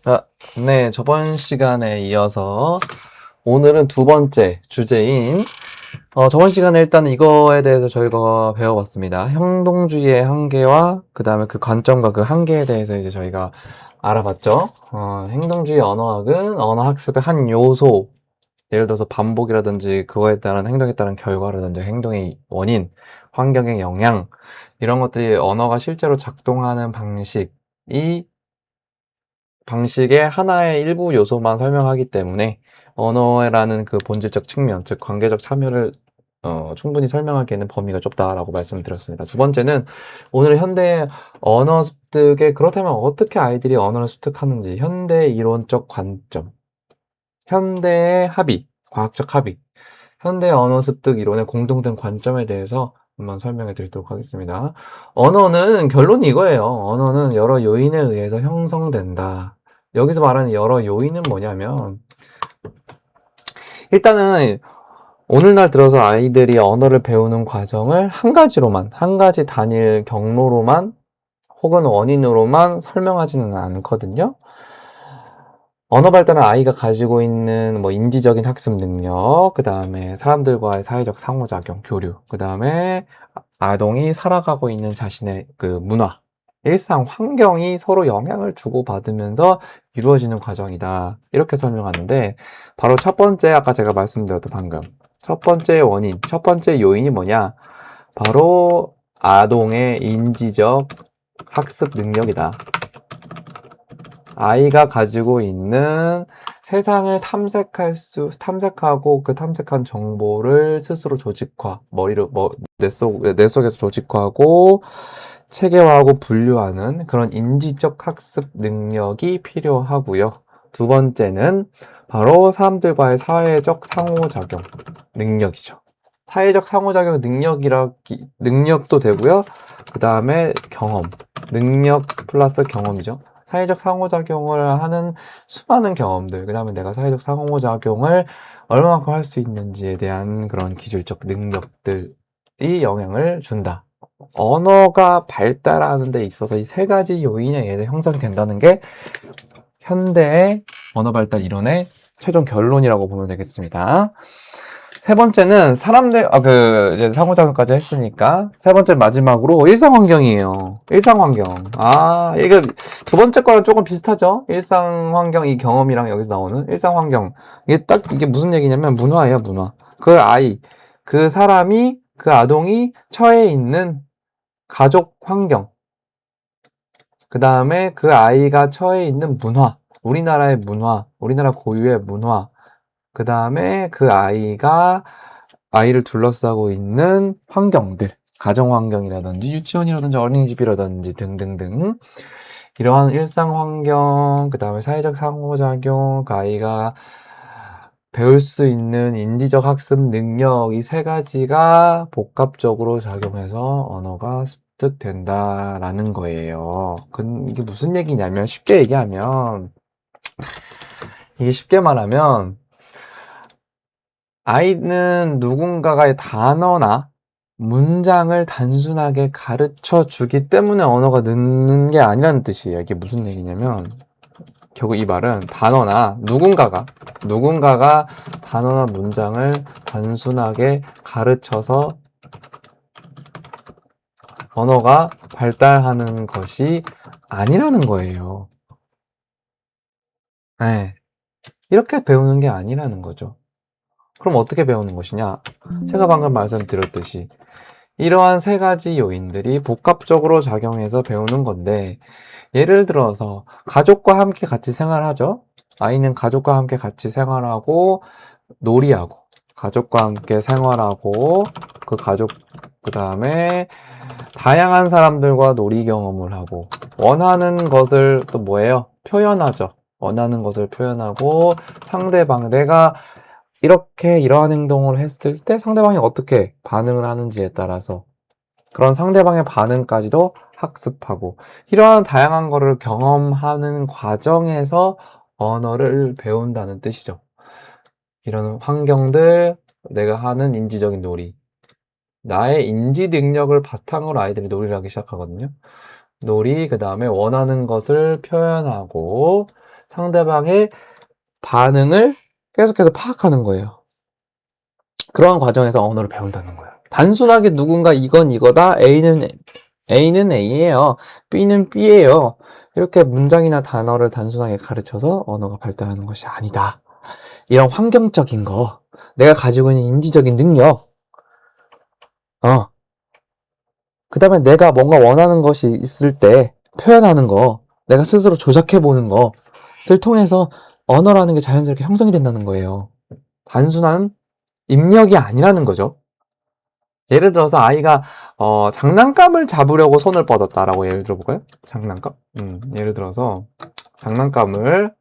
아, 네, 저번 시간에 이어서 오늘은 두 번째 주제인 저번 시간에 일단 이거에 대해서 저희가 배워봤습니다. 행동주의의 한계와 그 다음에 그 관점과 그 한계에 대해서 이제 저희가 알아봤죠. 행동주의 언어학은 언어 학습의 한 요소, 예를 들어서 반복이라든지 그거에 따른 행동에 따른 결과라든지 행동의 원인, 환경의 영향 이런 것들이 언어가 실제로 작동하는 방식의 하나의 일부 요소만 설명하기 때문에 언어라는 그 본질적 측면, 즉 관계적 참여를 충분히 설명하기에는 범위가 좁다라고 말씀드렸습니다. 두 번째는 오늘 현대 언어 습득에 그렇다면 어떻게 아이들이 언어를 습득하는지 현대 이론적 관점, 현대의 합의, 과학적 합의, 현대 언어 습득 이론의 공통된 관점에 대해서 한번 설명해 드리도록 하겠습니다. 언어는 결론이 이거예요. 언어는 여러 요인에 의해서 형성된다. 여기서 말하는 여러 요인은 뭐냐면 일단은 오늘날 들어서 아이들이 언어를 배우는 과정을 한 가지 단일 경로로만 혹은 원인으로만 설명하지는 않거든요. 언어 발달은 아이가 가지고 있는 뭐 인지적인 학습 능력, 그 다음에 사람들과의 사회적 상호작용, 교류, 그 다음에 아동이 살아가고 있는 자신의 그 문화, 일상 환경이 서로 영향을 주고받으면서 이루어지는 과정이다. 이렇게 설명하는데, 바로 첫 번째, 아까 제가 말씀드렸던 방금, 첫 번째 원인, 첫 번째 요인이 뭐냐? 바로 아동의 인지적 학습 능력이다. 아이가 가지고 있는 세상을 탐색하고 그 탐색한 정보를 스스로 조직화, 뇌 속에서 조직화하고 체계화하고 분류하는 그런 인지적 학습 능력이 필요하고요. 두 번째는 바로 사람들과의 사회적 상호작용 능력이죠. 사회적 상호작용 능력도 되고요. 그 다음에 능력 플러스 경험이죠. 사회적 상호작용을 하는 수많은 경험들, 그 다음에 내가 사회적 상호작용을 얼마만큼 할 수 있는지에 대한 그런 기술적 능력들이 영향을 준다. 언어가 발달하는 데 있어서 이 세 가지 요인에 의해서 형성이 된다는 게 현대의 언어 발달 이론의 최종 결론이라고 보면 되겠습니다. 세 번째는 이제 상호작용까지 했으니까, 세 번째 마지막으로 일상 환경이에요. 일상 환경. 이게 두 번째 거랑 조금 비슷하죠? 일상 환경, 이 경험이랑 여기서 나오는 일상 환경. 이게 무슨 얘기냐면 문화예요, 문화. 그 사람이, 그 아동이 처해 있는 가족 환경. 그 다음에 그 아이가 처해 있는 문화. 우리나라의 문화, 우리나라 고유의 문화. 그 다음에 그 아이를 둘러싸고 있는 환경들, 가정 환경이라든지 유치원이라든지 어린이집이라든지 등등등 이러한 일상 환경, 그 다음에 사회적 상호작용, 그 아이가 배울 수 있는 인지적 학습 능력 이 세 가지가 복합적으로 작용해서 언어가 습득된다라는 거예요. 이게 무슨 얘기냐면 쉽게 말하면 아이는 누군가의 단어나 문장을 단순하게 가르쳐 주기 때문에 언어가 늦는 게 아니라는 뜻이에요. 이게 무슨 얘기냐면, 결국 이 말은 누군가가 단어나 문장을 단순하게 가르쳐서 언어가 발달하는 것이 아니라는 거예요. 네. 이렇게 배우는 게 아니라는 거죠. 그럼 어떻게 배우는 것이냐? 제가 방금 말씀드렸듯이 이러한 세 가지 요인들이 복합적으로 작용해서 배우는 건데, 예를 들어서 가족과 함께 같이 생활하죠. 아이는 가족과 함께 같이 생활하고 놀이하고 가족과 함께 생활하고 그 다음에 다양한 사람들과 놀이 경험을 하고 원하는 것을 또 뭐예요? 표현하죠. 원하는 것을 표현하고 내가 이러한 행동을 했을 때 상대방이 어떻게 반응을 하는지에 따라서 그런 상대방의 반응까지도 학습하고 이러한 다양한 거를 경험하는 과정에서 언어를 배운다는 뜻이죠. 이런 환경들, 내가 하는 인지적인 놀이, 나의 인지 능력을 바탕으로 아이들이 놀이를 하기 시작하거든요. 그 다음에 원하는 것을 표현하고 상대방의 반응을 계속해서 파악하는 거예요. 그러한 과정에서 언어를 배운다는 거예요. 단순하게 누군가 이건 이거다, A는 A예요, B는 B예요. 이렇게 문장이나 단어를 단순하게 가르쳐서 언어가 발달하는 것이 아니다. 이런 환경적인 거, 내가 가지고 있는 인지적인 능력, 그 다음에 내가 뭔가 원하는 것이 있을 때 표현하는 거, 내가 스스로 조작해보는 것을 통해서 언어라는 게 자연스럽게 형성이 된다는 거예요. 단순한 입력이 아니라는 거죠. 예를 들어서 아이가 장난감을 잡으려고 손을 뻗었다라고 예를 들어볼까요? 장난감? 예를 들어서 장난감을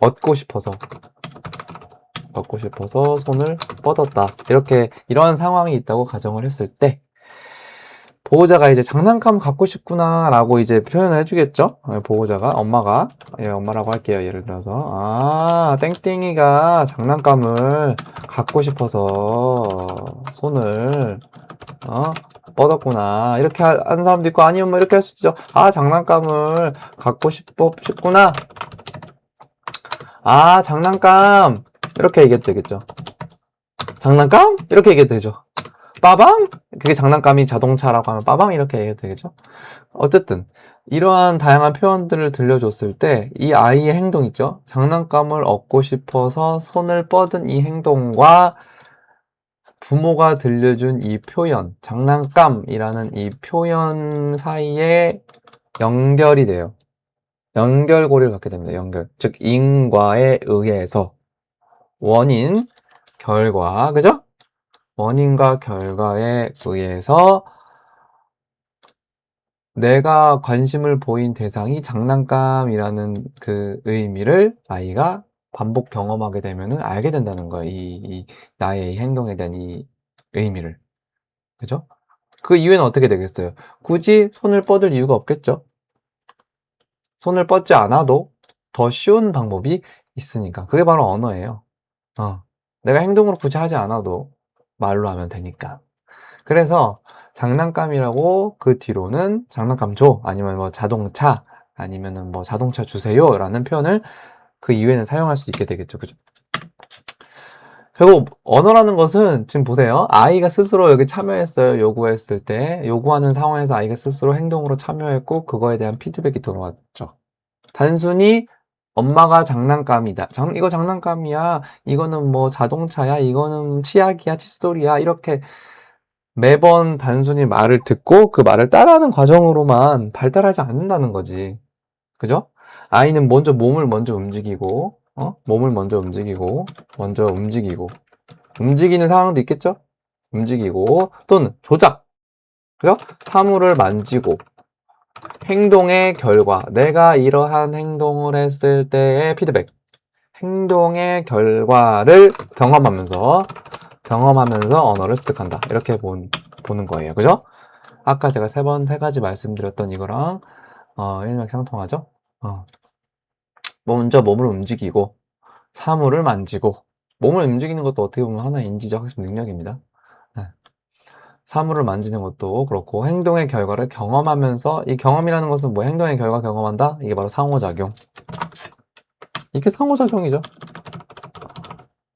얻고 싶어서 손을 뻗었다. 이런 상황이 있다고 가정을 했을 때 보호자가 이제 장난감 갖고 싶구나 라고 이제 표현을 해주겠죠? 보호자가, 엄마라고 할게요. 예를 들어서, 땡땡이가 장난감을 갖고 싶어서 손을, 뻗었구나. 이렇게 하는 사람도 있고, 아니면 뭐 이렇게 할 수 있죠. 장난감을 갖고 싶구나. 장난감. 이렇게 얘기해도 되겠죠. 장난감? 이렇게 얘기해도 되죠. 빠방? 그게 장난감이 자동차라고 하면 빠방? 이렇게 얘기해도 되겠죠? 어쨌든 이러한 다양한 표현들을 들려줬을 때 이 아이의 행동 있죠? 장난감을 얻고 싶어서 손을 뻗은 이 행동과 부모가 들려준 이 표현, 장난감이라는 이 표현 사이에 연결이 돼요. 연결고리를 갖게 됩니다. 연결. 즉 인과에 의해서 원인, 결과, 그죠? 원인과 결과에 의해서 내가 관심을 보인 대상이 장난감이라는 그 의미를 아이가 반복 경험하게 되면은 알게 된다는 거예요. 나의 행동에 대한 이 의미를. 그죠? 그 이유는 어떻게 되겠어요? 굳이 손을 뻗을 이유가 없겠죠? 손을 뻗지 않아도 더 쉬운 방법이 있으니까. 그게 바로 언어예요. 내가 행동으로 굳이 하지 않아도 말로 하면 되니까. 그래서 장난감이라고 그 뒤로는 장난감 줘, 아니면 뭐 자동차, 아니면은 뭐 자동차 주세요 라는 표현을 그 이후에는 사용할 수 있게 되겠죠. 그죠? 결국 언어라는 것은 지금 보세요. 아이가 스스로 여기 참여했어요. 요구했을 때 요구하는 상황에서 아이가 스스로 행동으로 참여했고 그거에 대한 피드백이 들어왔죠. 단순히 엄마가 장난감이다. 이거 장난감이야. 이거는 뭐 자동차야. 이거는 치약이야. 칫솔이야. 이렇게 매번 단순히 말을 듣고 그 말을 따라하는 과정으로만 발달하지 않는다는 거지. 그죠? 아이는 몸을 먼저 움직이고, 움직이는 상황도 있겠죠? 움직이고, 또는 조작. 그죠? 사물을 만지고, 행동의 결과. 내가 이러한 행동을 했을 때의 피드백. 행동의 결과를 경험하면서 언어를 습득한다. 이렇게 보는 거예요. 그죠? 아까 제가 세 가지 말씀드렸던 이거랑, 일맥상통하죠? 먼저 몸을 움직이고, 사물을 만지고, 몸을 움직이는 것도 어떻게 보면 하나의 인지적 학습 능력입니다. 네. 사물을 만지는 것도 그렇고, 행동의 결과를 경험하면서, 이 경험이라는 것은 뭐 행동의 결과 경험한다? 이게 바로 상호작용. 이게 상호작용이죠.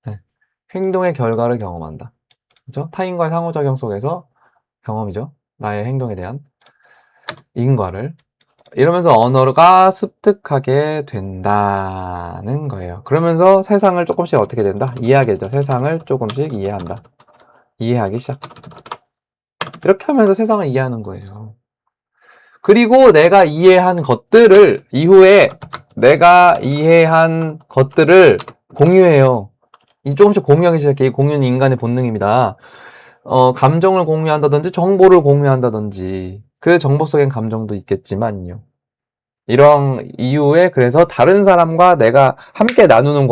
네. 행동의 결과를 경험한다. 그죠? 타인과의 상호작용 속에서 경험이죠. 나의 행동에 대한 인과를. 이러면서 언어가 습득하게 된다는 거예요. 그러면서 세상을 조금씩 어떻게 된다? 이해하게 되죠. 세상을 조금씩 이해한다. 이해하기 시작. 이렇게 하면서 세상을 이해하는 거예요. 그리고 내가 이해한 것들을 이후에 내가 이해한 것들을 공유해요. 이 조금씩 공유하기 시작해. 공유는 인간의 본능입니다. 감정을 공유한다든지 정보를 공유한다든지 그 정보 속엔 감정도 있겠지만요. 이런 이유에 그래서 다른 사람과 내가 함께 나누는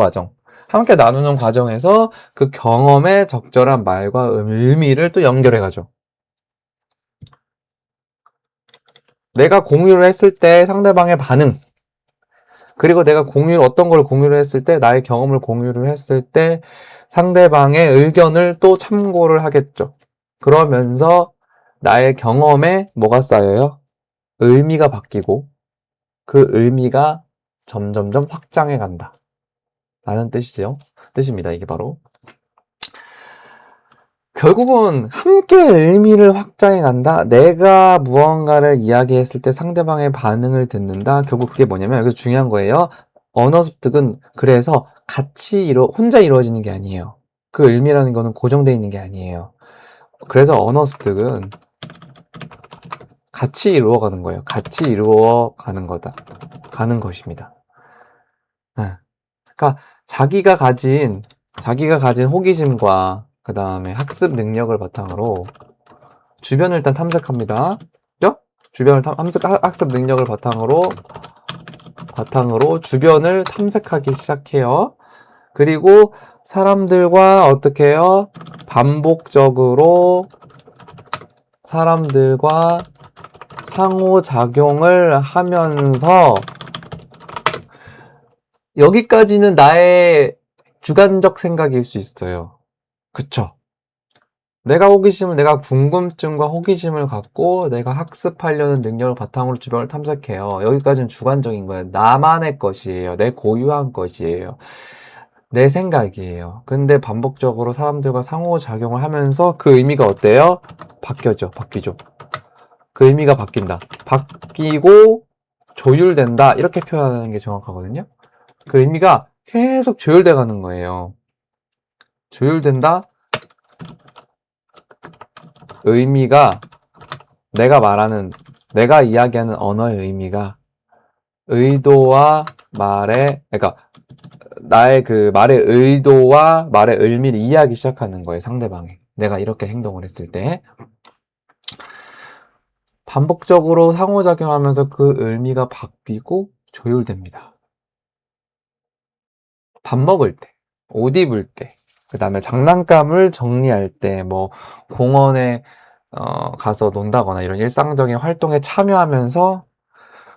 과정에서 그 경험의 적절한 말과 의미를 또 연결해가죠. 내가 공유를 했을 때 상대방의 반응, 그리고 내가 어떤 걸 공유를 했을 때, 나의 경험을 공유를 했을 때 상대방의 의견을 또 참고를 하겠죠. 그러면서 나의 경험에 뭐가 쌓여요? 의미가 바뀌고 그 의미가 점점점 확장해 간다. 라는 뜻입니다. 이게 바로. 결국은 함께 의미를 확장해 간다. 내가 무언가를 이야기했을 때 상대방의 반응을 듣는다. 결국 그게 뭐냐면 여기서 중요한 거예요. 언어 습득은 그래서 혼자 이루어지는 게 아니에요. 그 의미라는 거는 고정되어 있는 게 아니에요. 그래서 언어 습득은 같이 이루어가는 거예요. 같이 이루어가는 것입니다. 네. 그러니까 자기가 가진 호기심과 그 다음에 학습 능력을 바탕으로 주변을 일단 탐색합니다. 그죠? 학습 능력을 바탕으로 주변을 탐색하기 시작해요. 그리고 사람들과 어떻게 해요? 반복적으로 사람들과 상호작용을 하면서 여기까지는 나의 주관적 생각일 수 있어요. 그쵸? 내가 궁금증과 호기심을 갖고 내가 학습하려는 능력을 바탕으로 주변을 탐색해요. 여기까지는 주관적인 거예요. 나만의 것이에요. 내 고유한 것이에요. 내 생각이에요. 근데 반복적으로 사람들과 상호작용을 하면서 그 의미가 어때요? 바뀌죠. 그 의미가 바뀐다. 바뀌고 조율된다. 이렇게 표현하는 게 정확하거든요. 그 의미가 계속 조율돼 가는 거예요. 조율된다. 의미가 내가 이야기하는 언어의 의미가 의도와 그러니까 나의 그 말의 의도와 말의 의미를 이해하기 시작하는 거예요. 상대방이. 내가 이렇게 행동을 했을 때. 반복적으로 상호작용하면서 그 의미가 바뀌고 조율됩니다. 밥 먹을 때, 옷 입을 때, 그 다음에 장난감을 정리할 때, 공원에 가서 논다거나 이런 일상적인 활동에 참여하면서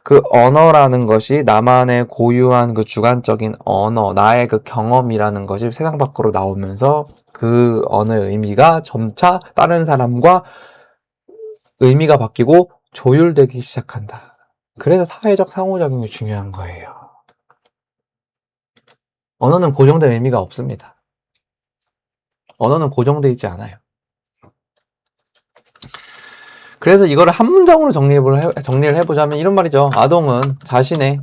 그 언어라는 것이 나만의 고유한 그 주관적인 언어, 나의 그 경험이라는 것이 세상 밖으로 나오면서 그 언어의 의미가 점차 다른 사람과 의미가 바뀌고 조율되기 시작한다. 그래서 사회적 상호작용이 중요한 거예요. 언어는 고정된 의미가 없습니다. 언어는 고정되어 있지 않아요. 그래서 이거를 한 문장으로 정리를 해보자면 이런 말이죠. 아동은 자신의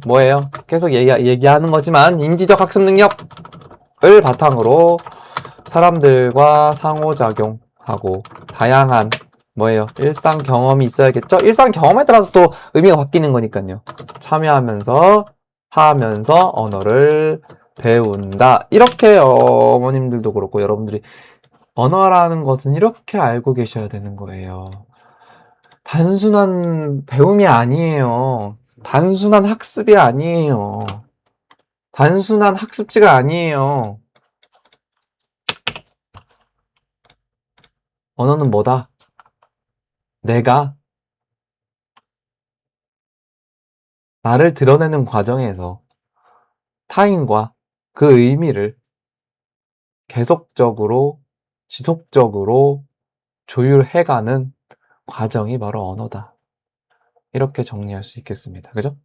계속 얘기하는 거지만 인지적 학습 능력을 바탕으로 사람들과 상호작용하고 다양한 일상 경험이 있어야겠죠? 일상 경험에 따라서 또 의미가 바뀌는 거니까요. 참여하면서 하면서 언어를 배운다. 이렇게 어머님들도 그렇고 여러분들이 언어라는 것은 이렇게 알고 계셔야 되는 거예요. 단순한 배움이 아니에요. 단순한 학습이 아니에요. 단순한 학습지가 아니에요. 언어는 뭐다? 내가 나를 드러내는 과정에서 타인과 그 의미를 계속적으로, 지속적으로 조율해가는 과정이 바로 언어다. 이렇게 정리할 수 있겠습니다. 그죠?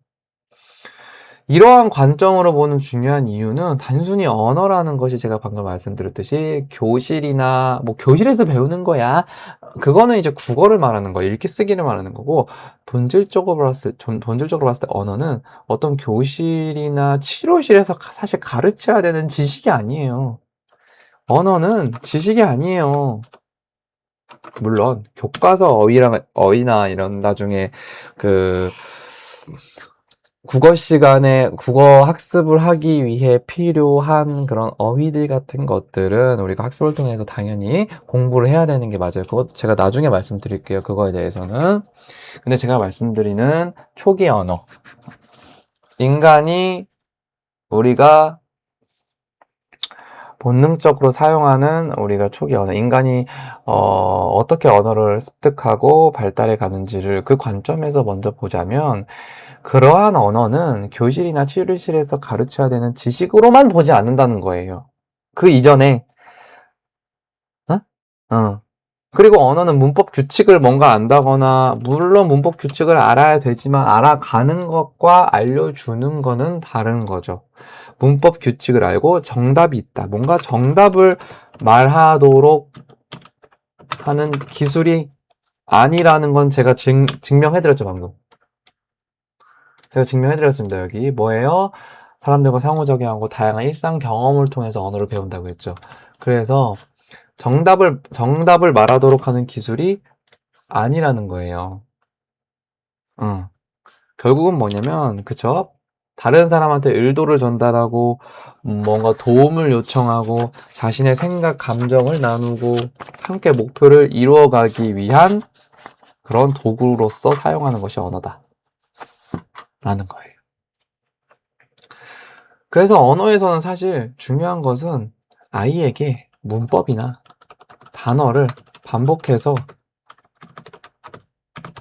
이러한 관점으로 보는 중요한 이유는 단순히 언어라는 것이 제가 방금 말씀드렸듯이 교실이나 교실에서 배우는 거야. 그거는 이제 국어를 말하는 거예요. 읽기 쓰기를 말하는 거고 본질적으로 봤을 때 언어는 어떤 교실이나 치료실에서 사실 가르쳐야 되는 지식이 아니에요. 언어는 지식이 아니에요. 물론 교과서 어휘나 이런 나중에 국어 시간에 국어 학습을 하기 위해 필요한 그런 어휘들 같은 것들은 우리가 학습을 통해서 당연히 공부를 해야 되는 게 맞아요. 그것 제가 나중에 말씀드릴게요. 그거에 대해서는. 근데 제가 말씀드리는 초기 언어. 우리가 본능적으로 사용하는 우리가 초기 언어. 인간이 어떻게 언어를 습득하고 발달해 가는지를 그 관점에서 먼저 보자면 그러한 언어는 교실이나 치료실에서 가르쳐야 되는 지식으로만 보지 않는다는 거예요. 그 이전에, 어? 그리고 언어는 문법 규칙을 뭔가 안다거나, 물론 문법 규칙을 알아야 되지만 알아가는 것과 알려주는 거는 다른 거죠. 문법 규칙을 알고 정답이 있다. 뭔가 정답을 말하도록 하는 기술이 아니라는 건 제가 증명해드렸죠, 방금. 제가 증명해드렸습니다. 여기 뭐예요? 사람들과 상호작용하고 다양한 일상 경험을 통해서 언어를 배운다고 했죠. 그래서 정답을 말하도록 하는 기술이 아니라는 거예요. 결국은 뭐냐면, 그쵸? 다른 사람한테 의도를 전달하고, 뭔가 도움을 요청하고, 자신의 생각, 감정을 나누고, 함께 목표를 이루어가기 위한 그런 도구로서 사용하는 것이 언어다. 라는 거예요. 그래서 언어에서는 사실 중요한 것은 아이에게 문법이나 단어를 반복해서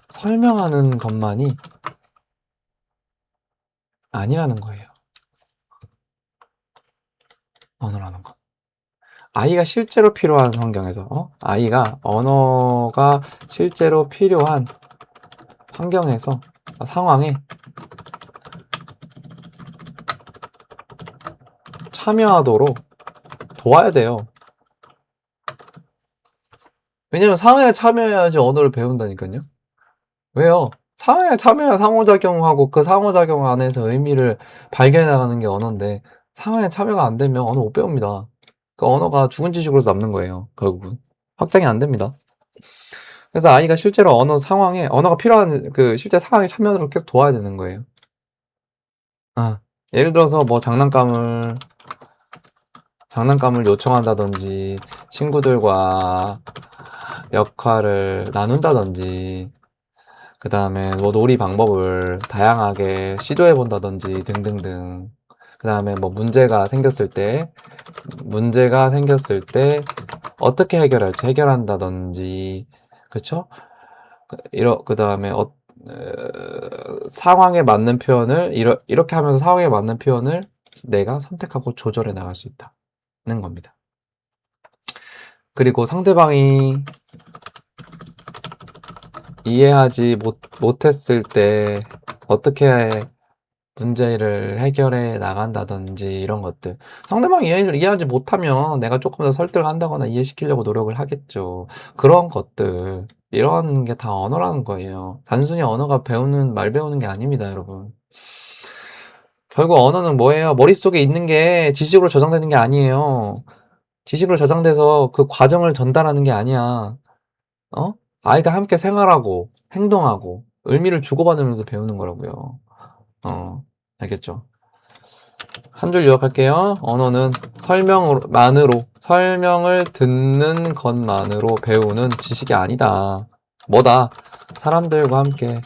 설명하는 것만이 아니라는 거예요. 언어라는 건. 아이가 실제로 필요한 환경에서, 아이가 언어가 실제로 필요한 환경에서, 상황에 참여하도록 도와야 돼요. 왜냐면 상황에 참여해야지 언어를 배운다니까요. 왜요? 상황에 참여해야 상호작용하고 그 상호작용 안에서 의미를 발견해 나가는 게 언어인데, 상황에 참여가 안 되면 언어 못 배웁니다. 그 언어가 죽은 지식으로 남는 거예요. 결국은 확장이 안 됩니다. 그래서 아이가 실제로 언어가 필요한 그 실제 상황에 참여를 계속 도와야 되는 거예요. 예를 들어서 뭐 장난감을 요청한다든지, 친구들과 역할을 나눈다든지, 그 다음에 뭐 놀이 방법을 다양하게 시도해 본다든지 등등등. 그 다음에 뭐 문제가 생겼을 때 어떻게 해결한다든지, 그쵸? 그 다음에 상황에 맞는 표현을 이렇게 하면서 상황에 맞는 표현을 내가 선택하고 조절해 나갈 수 있다는 겁니다. 그리고 상대방이 이해하지 못했을 때 어떻게 문제를 해결해 나간다든지 이런 것들. 상대방이 이해하지 못하면 내가 조금 더 설득을 한다거나 이해시키려고 노력을 하겠죠. 그런 것들. 이런 게 다 언어라는 거예요. 단순히 언어가 말 배우는 게 아닙니다, 여러분. 결국 언어는 뭐예요? 머릿속에 있는 게 지식으로 저장되는 게 아니에요. 지식으로 저장돼서 그 과정을 전달하는 게 아니야. 아이가 함께 생활하고, 행동하고, 의미를 주고받으면서 배우는 거라고요. 알겠죠? 한 줄 요약할게요. 언어는 설명을 듣는 것만으로 배우는 지식이 아니다. 뭐다? 사람들과 함께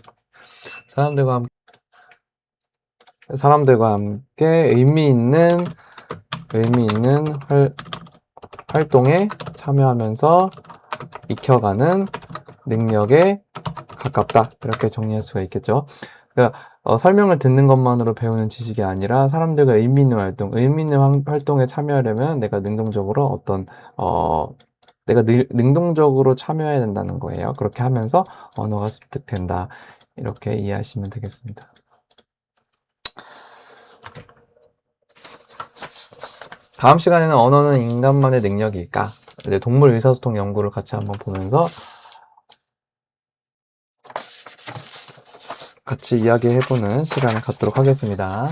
의미 있는 활동에 참여하면서 익혀가는 능력에 가깝다. 이렇게 정리할 수가 있겠죠. 그러니까 설명을 듣는 것만으로 배우는 지식이 아니라 사람들과 의미 있는 활동에 참여하려면 내가 능동적으로 능동적으로 참여해야 된다는 거예요. 그렇게 하면서 언어가 습득된다. 이렇게 이해하시면 되겠습니다. 다음 시간에는 언어는 인간만의 능력일까? 이제 동물 의사소통 연구를 같이 한번 보면서 같이 이야기해보는 시간을 갖도록 하겠습니다.